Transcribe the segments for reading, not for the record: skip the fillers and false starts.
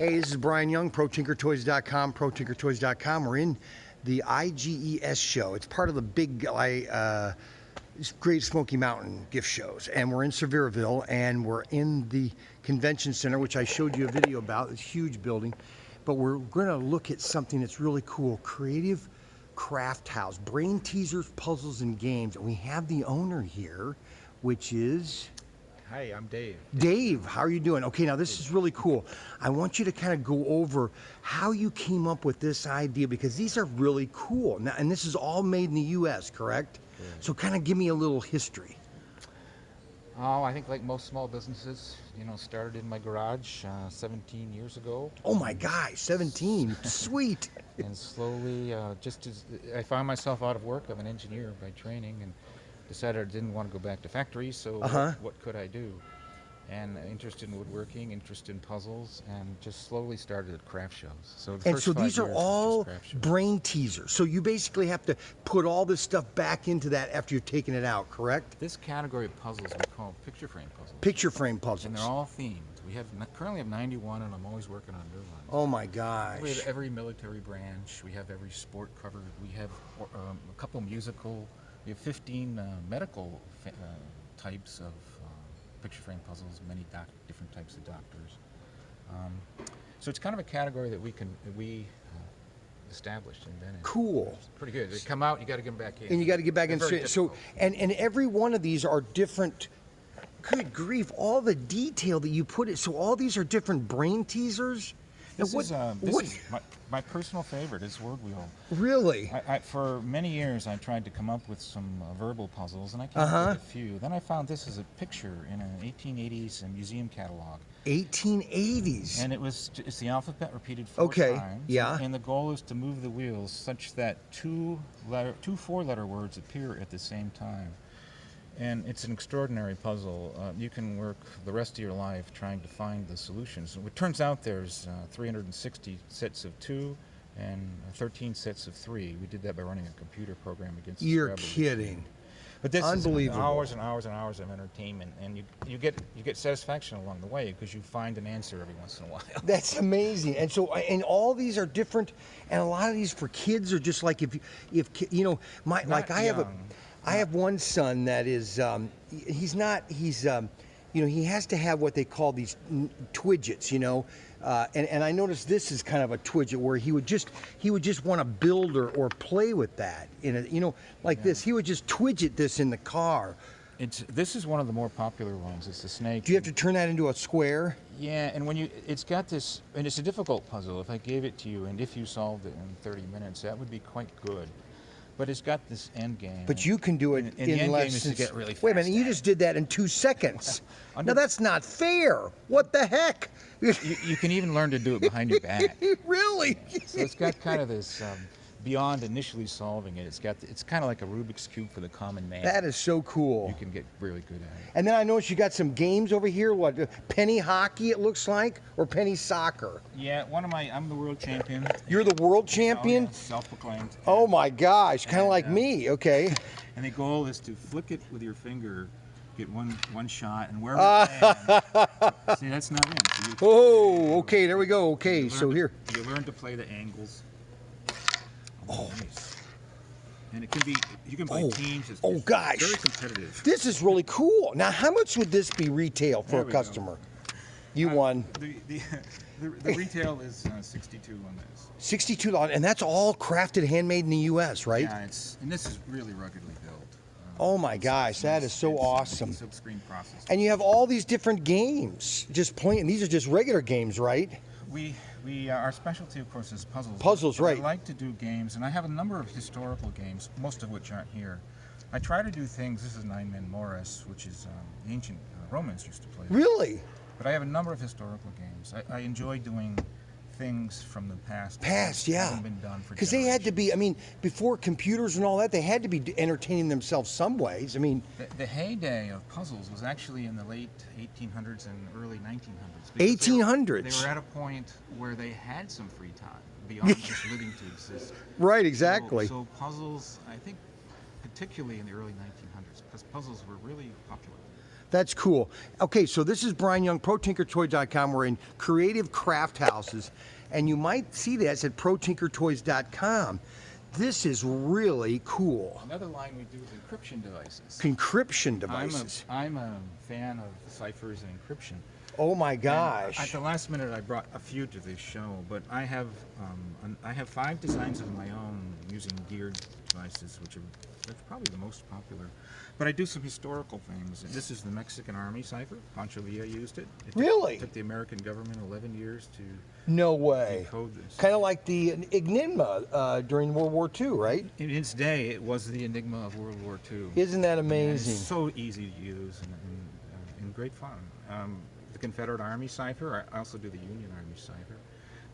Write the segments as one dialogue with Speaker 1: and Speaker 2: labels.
Speaker 1: Hey, this is Brian Young, ProTinkerToys.com, ProTinkerToys.com. We're in the IGES show. It's part of the big Great Smoky Mountain gift shows. And we're in Sevierville, and we're in the convention center, which I showed you a video about. It's a huge building. But we're going to look at something that's really cool. Creative Crafthouse, brain teasers, puzzles, and games. And we have the owner here, which is...
Speaker 2: Hi, I'm Dave.
Speaker 1: Dave, how are you doing? Okay, now this is really cool. I want you to kind of go over how you came up with this idea, because these are really cool. Now, and this is all made in the U.S., correct?
Speaker 2: Correct.
Speaker 1: So kind of give me a little history.
Speaker 2: Oh, I think like most small businesses, started in my garage 17 years ago.
Speaker 1: Oh my gosh, 17, sweet.
Speaker 2: And slowly, just as I found myself out of work, I'm an engineer by training, and decided I didn't want to go back to factories, so what could I do? And interest in woodworking, interest in puzzles, and just slowly started at craft shows. So
Speaker 1: these are all brain teasers. So you basically have to put all this stuff back into that after you're taking it out, correct?
Speaker 2: This category of puzzles we call picture frame puzzles.
Speaker 1: Picture frame puzzles.
Speaker 2: And they're all themed. We currently have 91, and I'm always working on new ones.
Speaker 1: Oh my gosh.
Speaker 2: We have every military branch. We have every sport covered. We have a couple musical. We have 15 medical types of picture frame puzzles, many different types of doctors. So it's kind of a category that we established and invented.
Speaker 1: Cool.
Speaker 2: It's pretty good. They come out, you got to get them back in.
Speaker 1: And you got to get back in.
Speaker 2: Very
Speaker 1: So, and every one of these are different. Good grief, all the detail that you put it. So all these are different brain teasers?
Speaker 2: This is my personal favorite is Word Wheel.
Speaker 1: Really?
Speaker 2: For many years, I tried to come up with some verbal puzzles, and I came up with a few. Then I found this as a picture in an 1880s museum catalog.
Speaker 1: 1880s?
Speaker 2: And it's the alphabet repeated 4 times.
Speaker 1: Yeah.
Speaker 2: And the goal is to move the wheels such that two 4-letter words appear at the same time. And it's an extraordinary puzzle. You can work the rest of your life trying to find the solutions. It turns out there's 360 sets of 2 and 13 sets of 3. We did that by running a computer program against the
Speaker 1: You're
Speaker 2: Scrabble
Speaker 1: kidding.
Speaker 2: machine. But this
Speaker 1: Unbelievable.
Speaker 2: is hours and hours and hours of entertainment, and you get satisfaction along the way because you find an answer every once in a while.
Speaker 1: That's amazing. And so, and all these are different, and a lot of these for kids are just like I have one son that is, he has to have what they call these twidgets, and I noticed this is kind of a twidget where he would just want to build or play with that, this. He would just twidget this in the car.
Speaker 2: This is one of the more popular ones. It's the snake.
Speaker 1: Do you have to turn that into a square?
Speaker 2: Yeah, and it's got this, and it's a difficult puzzle. If I gave it to you, and if you solved it in 30 minutes, that would be quite good. But it's got this end game.
Speaker 1: But you can do it in less than...
Speaker 2: to get really fast.
Speaker 1: Wait a minute, you just did that in 2 seconds. Now that's not fair. What the heck?
Speaker 2: You can even learn to do it behind your back.
Speaker 1: Really?
Speaker 2: So it's got kind of this, beyond initially solving it, it's kind of like a Rubik's Cube for the common man.
Speaker 1: That is so cool.
Speaker 2: You can get really good at it.
Speaker 1: And then I noticed you got some games over here. What, penny hockey it looks like, or penny soccer?
Speaker 2: Yeah, I'm the world champion.
Speaker 1: You're the world champion?
Speaker 2: Oh, yeah, self-proclaimed.
Speaker 1: Oh my gosh, kind of like me, okay.
Speaker 2: And the goal is to flick it with your finger, get one shot, and wherever it lands. See, that's not in.
Speaker 1: Oh, okay, there we go. Okay, so here.
Speaker 2: You learn to play the angles.
Speaker 1: Oh.
Speaker 2: Nice. And you can play teams. It's
Speaker 1: Gosh.
Speaker 2: Very competitive.
Speaker 1: This is really cool. Now, how much would this be retail for a customer? You won.
Speaker 2: The retail is 62 on this.
Speaker 1: $62, and that's all crafted, handmade in the U.S., right?
Speaker 2: Yeah, and this is really ruggedly built.
Speaker 1: Oh my gosh, that is so awesome.
Speaker 2: Silkscreen process.
Speaker 1: And you have all these different games. Just playing. These are just regular games, right?
Speaker 2: Our specialty, of course, is puzzles.
Speaker 1: Puzzles, right.
Speaker 2: I like to do games, and I have a number of historical games, most of which aren't here. I try to do things. This is Nine-Man Morris, which is the ancient Romans used to play.
Speaker 1: Really?
Speaker 2: But I have a number of historical games. I enjoy doing things from the past.
Speaker 1: Yeah.
Speaker 2: Haven't been done for
Speaker 1: because they had to be, before computers and all that, they had to be entertaining themselves some ways.
Speaker 2: The heyday of puzzles was actually in the late 1800s and early 1900s.
Speaker 1: 1800s?
Speaker 2: They were at a point where they had some free time beyond just living to exist.
Speaker 1: Right, exactly.
Speaker 2: So puzzles, I think, particularly in the early 1900s, because puzzles were really popular.
Speaker 1: That's cool. Okay, so this is Brian Young, ProTinkerToys.com. We're in Creative Craft Houses, and you might see this at ProTinkerToys.com. This is really cool.
Speaker 2: Another line we do is encryption devices.
Speaker 1: Encryption devices.
Speaker 2: I'm a fan of ciphers and encryption.
Speaker 1: Oh my gosh.
Speaker 2: At the last minute, I brought a few to this show, but I have 5 designs of my own using geared devices, which are that's probably the most popular. But I do some historical things. This is the Mexican Army cipher. Pancho Villa used it.
Speaker 1: Really?
Speaker 2: It took the American government 11 years to
Speaker 1: No way.
Speaker 2: decode this.
Speaker 1: Kind of like the Enigma during World War II, right?
Speaker 2: In its day, it was the enigma of World War II.
Speaker 1: Isn't that
Speaker 2: And
Speaker 1: amazing?
Speaker 2: it's so easy to use and great fun. The Confederate Army cipher. I also do the Union Army cipher.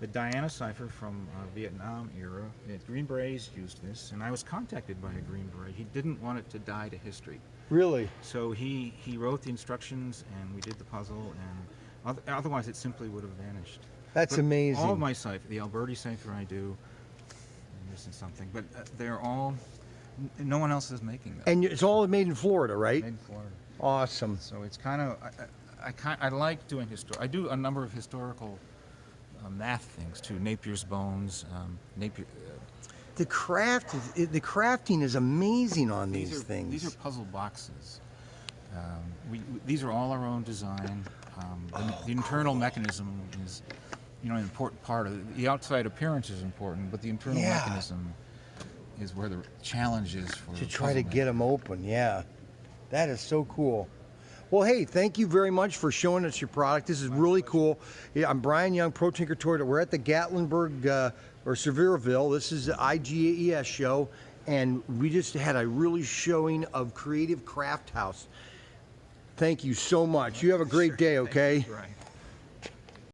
Speaker 2: The Diana cipher from Vietnam era. Green Berets used this, and I was contacted by a Green Beret. He didn't want it to die to history,
Speaker 1: Really?
Speaker 2: so he wrote the instructions, and we did the puzzle, and otherwise it simply would have vanished.
Speaker 1: That's
Speaker 2: But
Speaker 1: amazing.
Speaker 2: All of my cipher, the Alberti cipher I do, I'm missing something, but they're all, no one else is making them.
Speaker 1: And it's all made in Florida, right?
Speaker 2: Made in Florida.
Speaker 1: Awesome.
Speaker 2: So it's kind of, I like doing I do a number of historical math things too. Napier's bones,
Speaker 1: The crafting is amazing on these things.
Speaker 2: These are puzzle boxes. These are all our own design. The internal mechanism is, an important part of it. The outside appearance is important, but the internal
Speaker 1: Yeah.
Speaker 2: mechanism is where the challenge is for
Speaker 1: to try to
Speaker 2: puzzle
Speaker 1: get them open. Yeah, that is so cool. Well, hey, thank you very much for showing us your product. This is really cool. Yeah, I'm Brian Young, Pro Tinker Toy. We're at the Gatlinburg or Sevierville. This is the IGES show, and we just had a really showing of Creative Craft House. Thank you so much. You have a great day, okay?
Speaker 2: Right.